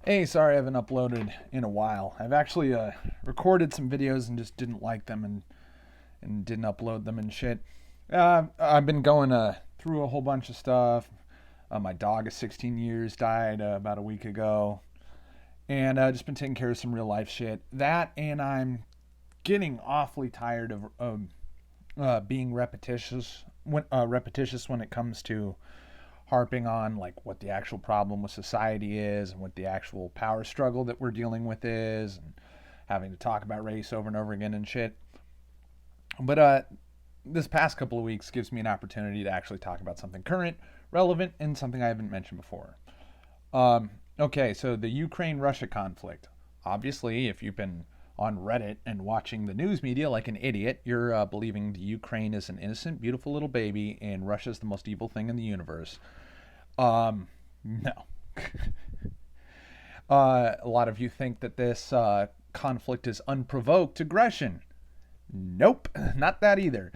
Hey, sorry I haven't uploaded in a while. I've actually recorded some videos and just didn't like them and didn't upload them and shit. I've been going through a whole bunch of stuff. My dog of 16 years died about a week ago. And just been taking care of some real life shit. That and I'm getting awfully tired of being repetitious when it comes to harping on like what the actual problem with society is and what the actual power struggle that we're dealing with is, and having to talk about race over and over again and shit. But this past couple of weeks gives me an opportunity to actually talk about something current, relevant, and something I haven't mentioned before. Okay, so the Ukraine-Russia conflict. Obviously, if you've been on Reddit and watching the news media like an idiot, you're believing the Ukraine is an innocent, beautiful little baby and Russia's the most evil thing in the universe. No. A lot of you think that this conflict is unprovoked aggression. Nope, not that either.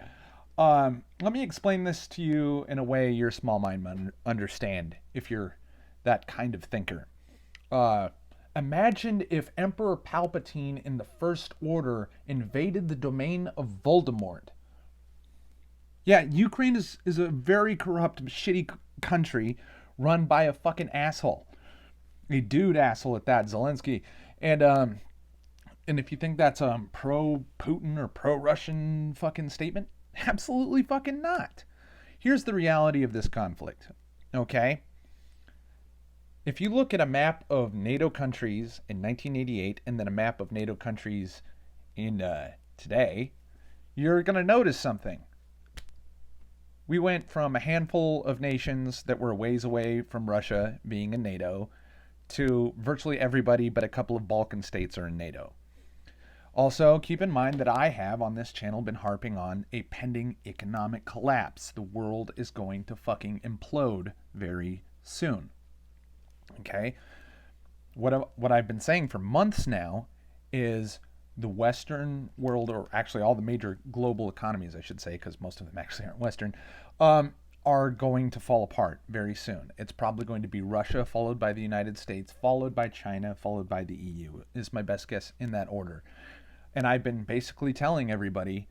Let me explain this to you in a way your small mind might understand if you're that kind of thinker. Uh, Imagine if Emperor Palpatine in the First Order invaded the domain of Voldemort. Yeah, Ukraine is a very corrupt, shitty country run by a fucking asshole. A dude asshole at that, Zelensky. And and if you think that's a pro Putin or pro Russian fucking statement, absolutely fucking not. Here's the reality of this conflict. Okay? If you look at a map of NATO countries in 1988 and then a map of NATO countries in today, you're going to notice something. We went from a handful of nations that were a ways away from Russia being in NATO to virtually everybody but a couple of Balkan states are in NATO. Also, keep in mind that I have on this channel been harping on a pending economic collapse. The world is going to fucking implode very soon. Okay? What I've been saying for months now is the Western world, or actually all the major global economies, I should say, because most of them actually aren't Western, are going to fall apart very soon. It's probably going to be Russia, followed by the United States, followed by China, followed by the EU, is my best guess in that order. And I've been basically telling everybody,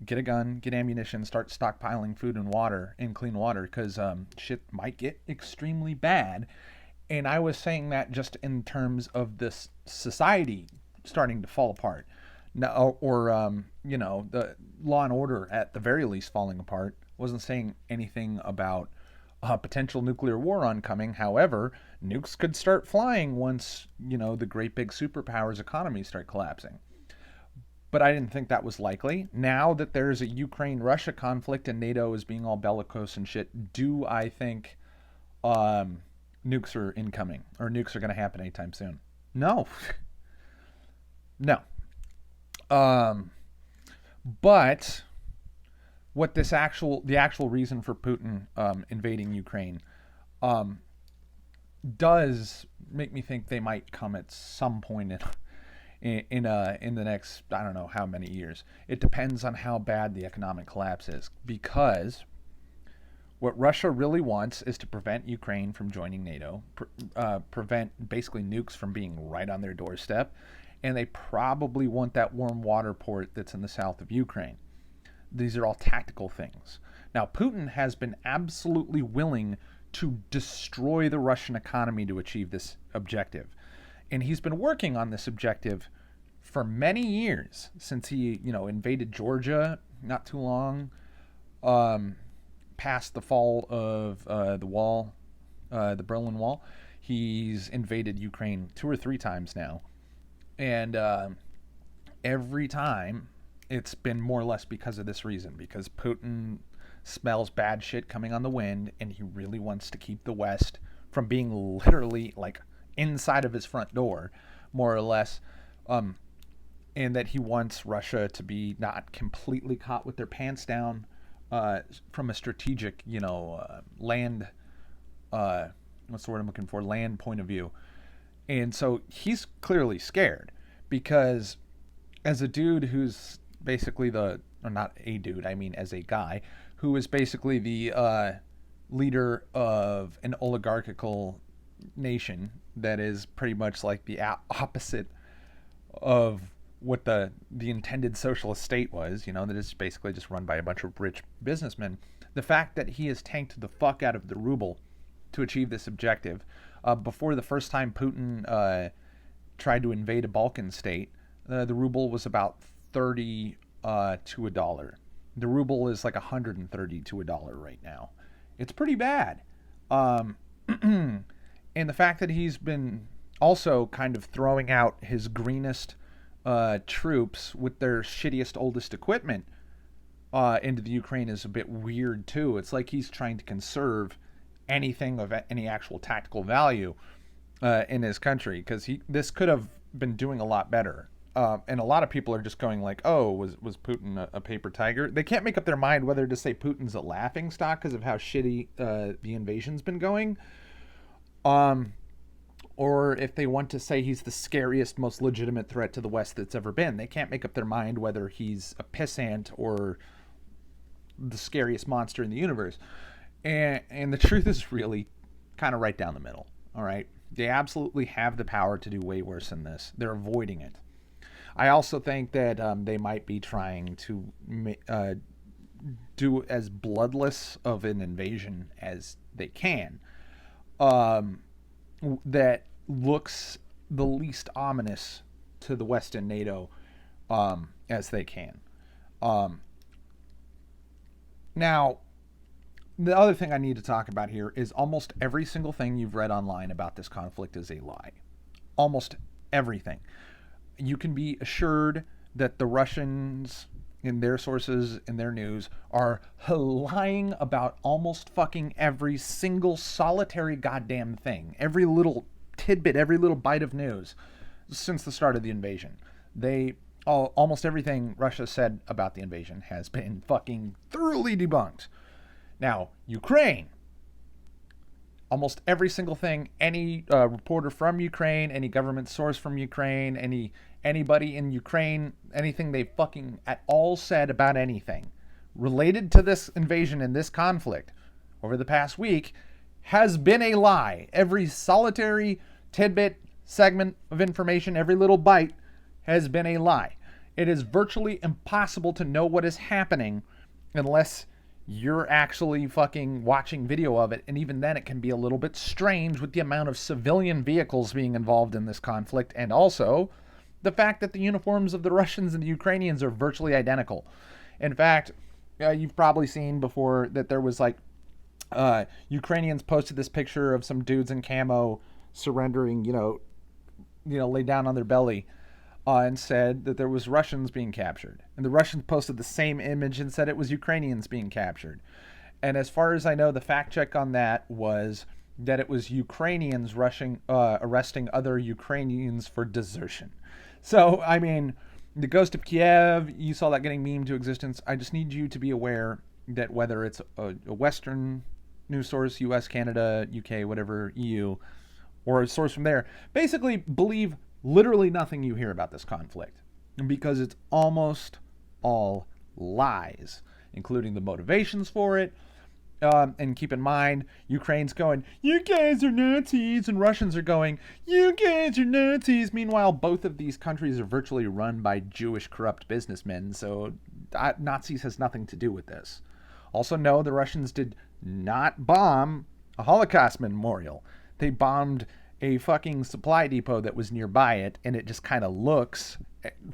get a gun, get ammunition, start stockpiling food and water and clean water, because shit might get extremely bad. And I was saying that just in terms of this society starting to fall apart. No, or the law and order at the very least falling apart. Wasn't saying anything about potential nuclear war oncoming. However, nukes could start flying once the great big superpowers economies start collapsing. But I didn't think that was likely. Now that there's a Ukraine-Russia conflict and NATO is being all bellicose and shit, do I think nukes are incoming or nukes are going to happen anytime soon? No. No. But what the actual reason for Putin invading Ukraine does make me think they might come at some point in the next, I don't know how many years. It depends on how bad the economic collapse is, because what Russia really wants is to prevent Ukraine from joining NATO, prevent basically nukes from being right on their doorstep, and they probably want that warm water port that's in the south of Ukraine. These are all tactical things. Now, Putin has been absolutely willing to destroy the Russian economy to achieve this objective. And he's been working on this objective for many years, since he, invaded Georgia not too long past the fall of the wall, the Berlin Wall. He's invaded Ukraine 2 or 3 times now. And every time it's been more or less because of this reason, because Putin smells bad shit coming on the wind, and he really wants to keep the West from being literally like inside of his front door, more or less, and that he wants Russia to be not completely caught with their pants down from a strategic, land, what's the word I'm looking for, land point of view. And so he's clearly scared, because as a dude who's basically or not a dude, I mean as a guy who is basically the leader of an oligarchical nation that is pretty much like the opposite of what the intended socialist state was, that is basically just run by a bunch of rich businessmen. The fact that he has tanked the fuck out of the ruble to achieve this objective. Before the first time Putin tried to invade a Balkan state, the ruble was about 30 to a dollar. The ruble is like 130 to a dollar right now. It's pretty bad. And the fact that he's been also kind of throwing out his greenest troops with their shittiest, oldest equipment into the Ukraine is a bit weird too. It's like he's trying to conserve anything of any actual tactical value in his country, because this could have been doing a lot better. And a lot of people are just going like, oh, was Putin a paper tiger? They can't make up their mind whether to say Putin's a laughing stock because of how shitty the invasion's been going, or if they want to say he's the scariest, most legitimate threat to the West that's ever been. They can't make up their mind whether he's a pissant or the scariest monster in the universe. And the truth is really kind of right down the middle, all right? They absolutely have the power to do way worse than this. They're avoiding it. I also think that they might be trying to do as bloodless of an invasion as they can, that looks the least ominous to the West and NATO as they can. Now, the other thing I need to talk about here is almost every single thing you've read online about this conflict is a lie. Almost everything. You can be assured that the Russians, in their sources, in their news, are lying about almost fucking every single solitary goddamn thing. Every little tidbit, every little bite of news since the start of the invasion. Almost everything Russia said about the invasion has been fucking thoroughly debunked. Now, Ukraine. Almost every single thing, any reporter from Ukraine, any government source from Ukraine, anybody in Ukraine, anything they fucking at all said about anything related to this invasion and this conflict over the past week has been a lie. Every solitary tidbit, segment of information, every little bite has been a lie. It is virtually impossible to know what is happening unless you're actually fucking watching video of it, and even then it can be a little bit strange with the amount of civilian vehicles being involved in this conflict, and also the fact that the uniforms of the Russians and the Ukrainians are virtually identical. In fact, you've probably seen before that there was like Ukrainians posted this picture of some dudes in camo surrendering, lay down on their belly, and said that there was Russians being captured. And the Russians posted the same image and said it was Ukrainians being captured. And as far as I know, the fact check on that was that it was Ukrainians arresting other Ukrainians for desertion. So, I mean, the Ghost of Kiev, you saw that getting memed to existence. I just need you to be aware that whether it's a Western news source, US, Canada, UK, whatever, EU, or a source from there, basically believe literally nothing you hear about this conflict, because it's almost all lies, including the motivations for it. And keep in mind, Ukraine's going, you guys are Nazis, and Russians are going, you guys are Nazis. Meanwhile, both of these countries are virtually run by Jewish corrupt businessmen, so Nazis has nothing to do with this. Also, no, the Russians did not bomb a Holocaust memorial. They bombed a fucking supply depot that was nearby it, and it just kind of looks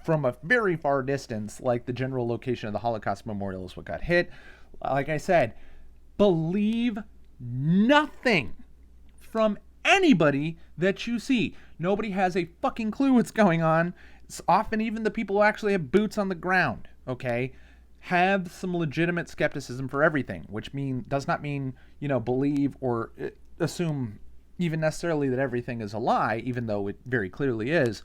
from a very far distance like the general location of the Holocaust memorial is what got hit. Like I said, believe nothing from anybody that you see. Nobody has a fucking clue what's going on. It's often even the people who actually have boots on the ground, okay? Have some legitimate skepticism for everything, which does not mean, believe or assume even necessarily that everything is a lie, even though it very clearly is.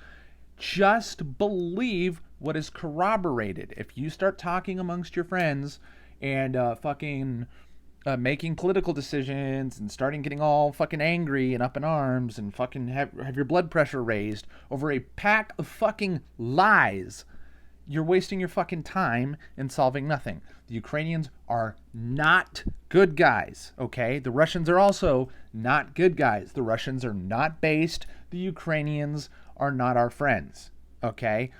Just believe what is corroborated. If you start talking amongst your friends and making political decisions and starting getting all fucking angry and up in arms and fucking have your blood pressure raised over a pack of fucking lies, You're wasting your fucking time and solving nothing. The Ukrainians are not good guys, okay? The Russians are also not good guys. The Russians are not based. The Ukrainians are not our friends, okay?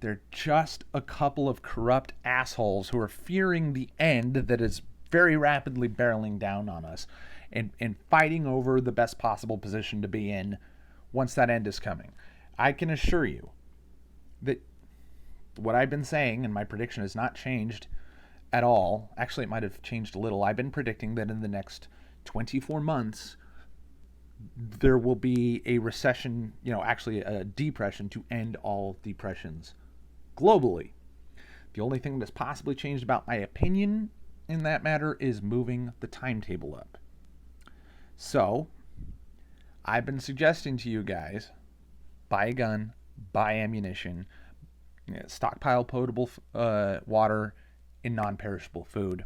They're just a couple of corrupt assholes who are fearing the end that is very rapidly barreling down on us and fighting over the best possible position to be in once that end is coming. I can assure you that what I've been saying, and my prediction has not changed at all. Actually, it might have changed a little. I've been predicting that in the next 24 months, there will be a recession, actually a depression to end all depressions globally. The only thing that's possibly changed about my opinion in that matter is moving the timetable up. So, I've been suggesting to you guys, buy a gun, buy ammunition, stockpile potable water and non-perishable food.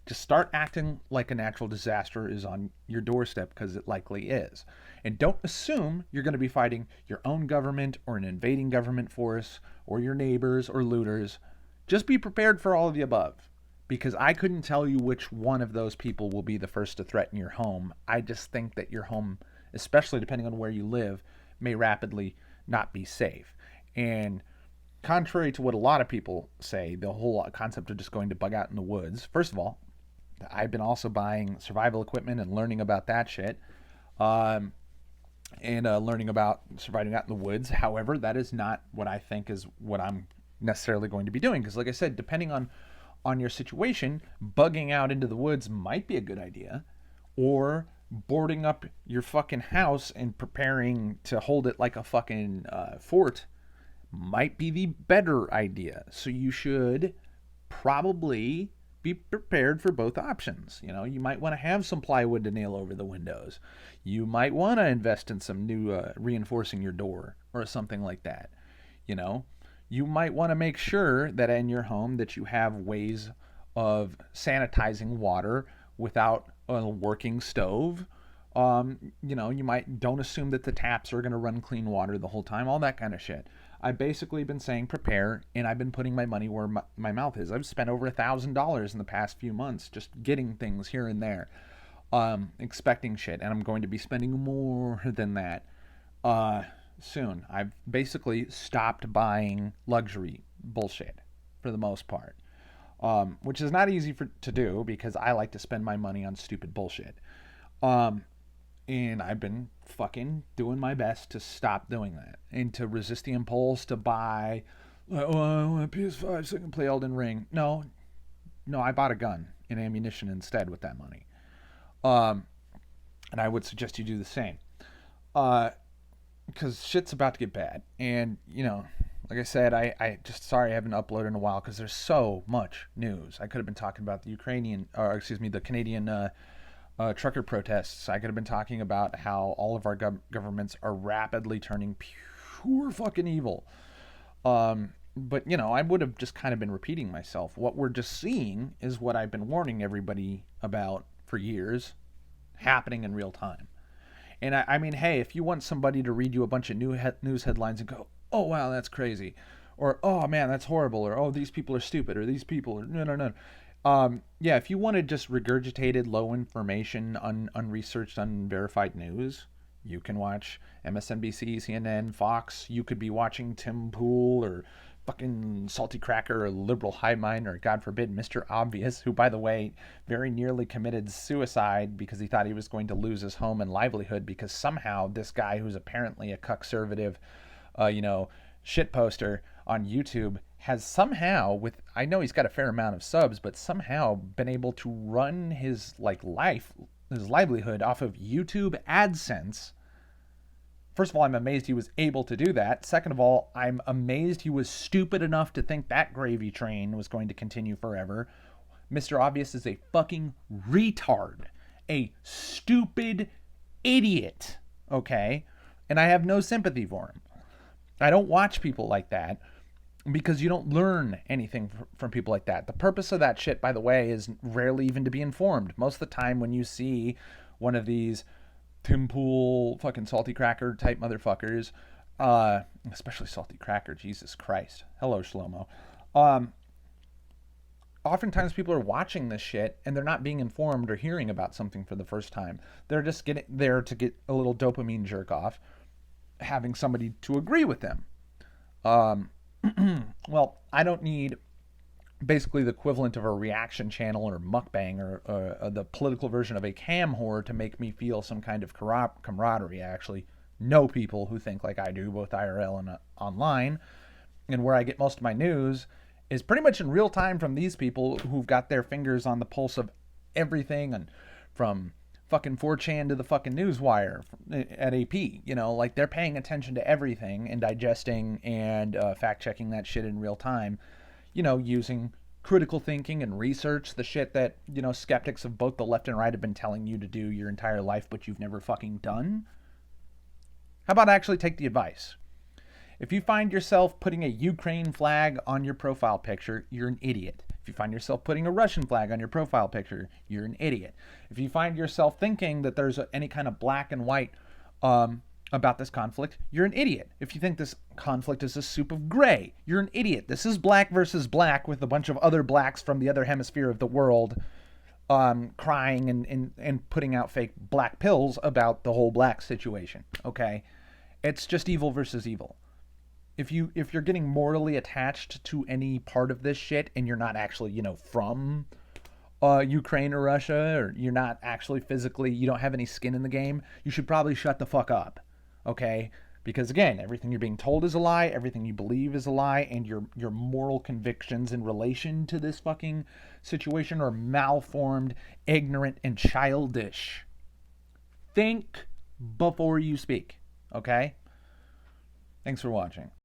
Just start acting like a natural disaster is on your doorstep, because it likely is. And don't assume you're going to be fighting your own government or an invading government force or your neighbors or looters. Just be prepared for all of the above, because I couldn't tell you which one of those people will be the first to threaten your home. I just think that your home, especially depending on where you live, may rapidly not be safe. And contrary to what a lot of people say, the whole concept of just going to bug out in the woods, first of all, I've been also buying survival equipment and learning about that shit, and learning about surviving out in the woods. However, that is not what I think is what I'm necessarily going to be doing, because like I said, depending on your situation, bugging out into the woods might be a good idea, or boarding up your fucking house and preparing to hold it like a fucking fort might be the better idea. So you should probably be prepared for both options. You might want to have some plywood to nail over the windows. You might want to invest in some new reinforcing your door or something like that. You might want to make sure that in your home that you have ways of sanitizing water without a working stove. You might don't assume that the taps are going to run clean water the whole time, all that kind of shit. I've basically been saying prepare, and I've been putting my money where my mouth is. I've spent over $1,000 in the past few months just getting things here and there, expecting shit, and I'm going to be spending more than that soon. I've basically stopped buying luxury bullshit for the most part, which is not easy to do, because I like to spend my money on stupid bullshit. And I've been fucking doing my best to stop doing that and to resist the impulse to buy, I want a PS5 so I can play Elden Ring. No, I bought a gun and ammunition instead with that money. And I would suggest you do the same. Because shit's about to get bad. And, like I said, I just sorry I haven't uploaded in a while, because there's so much news. I could have been talking about the Canadian trucker protests. I could have been talking about how all of our governments are rapidly turning pure fucking evil. But, I would have just kind of been repeating myself. What we're just seeing is what I've been warning everybody about for years, happening in real time. And I mean, hey, if you want somebody to read you a bunch of news headlines and go, oh, wow, that's crazy, or, oh, man, that's horrible, or, oh, these people are stupid, or these people are, no. Yeah, if you wanted just regurgitated, low information, unresearched, unverified news, you can watch MSNBC, CNN, Fox. You could be watching Tim Pool or fucking Salty Cracker or Liberal Hive Mind or, God forbid, Mr. Obvious, who, by the way, very nearly committed suicide because he thought he was going to lose his home and livelihood because somehow this guy, who's apparently a cuck-servative, shit poster on YouTube, has somehow, I know he's got a fair amount of subs, but somehow been able to run his livelihood off of YouTube AdSense. First of all, I'm amazed he was able to do that. Second of all, I'm amazed he was stupid enough to think that gravy train was going to continue forever. Mr. Obvious is a fucking retard. A stupid idiot. Okay? And I have no sympathy for him. I don't watch people like that, because you don't learn anything from people like that. The purpose of that shit, by the way, is rarely even to be informed. Most of the time when you see one of these Tim Pool fucking Salty Cracker type motherfuckers Especially salty cracker. Jesus Christ. Hello, Shlomo. Um, Oftentimes people are watching this shit and they're not being informed or hearing about something for the first time. They're just getting there to get a little dopamine jerk off, having somebody to agree with them. Um, well, I don't need basically the equivalent of a reaction channel or mukbang or the political version of a cam whore to make me feel some kind of camaraderie. I actually know people who think like I do, both IRL and online. And where I get most of my news is pretty much in real time from these people who've got their fingers on the pulse of everything, and from fucking 4chan to the fucking newswire at AP. You know, like they're paying attention to everything and digesting and fact checking that shit in real time. You know, using critical thinking and research, the shit that, you know, skeptics of both the left and right have been telling you to do your entire life, but you've never fucking done. How about actually take the advice? If you find yourself putting a Ukraine flag on your profile picture, you're an idiot. If you find yourself putting a Russian flag on your profile picture, you're an idiot. If you find yourself thinking that there's any kind of black and white about this conflict, you're an idiot. If you think this conflict is a soup of gray, you're an idiot. This is black versus black with a bunch of other blacks from the other hemisphere of the world crying and putting out fake black pills about the whole black situation. Okay? It's just evil versus evil. If you're getting morally attached to any part of this shit and you're not actually, you know, from Ukraine or Russia, or you're not actually physically, you don't have any skin in the game, you should probably shut the fuck up. Okay? Because again, everything you're being told is a lie, everything you believe is a lie, and your moral convictions in relation to this fucking situation are malformed, ignorant, and childish. Think before you speak. Okay? Thanks for watching.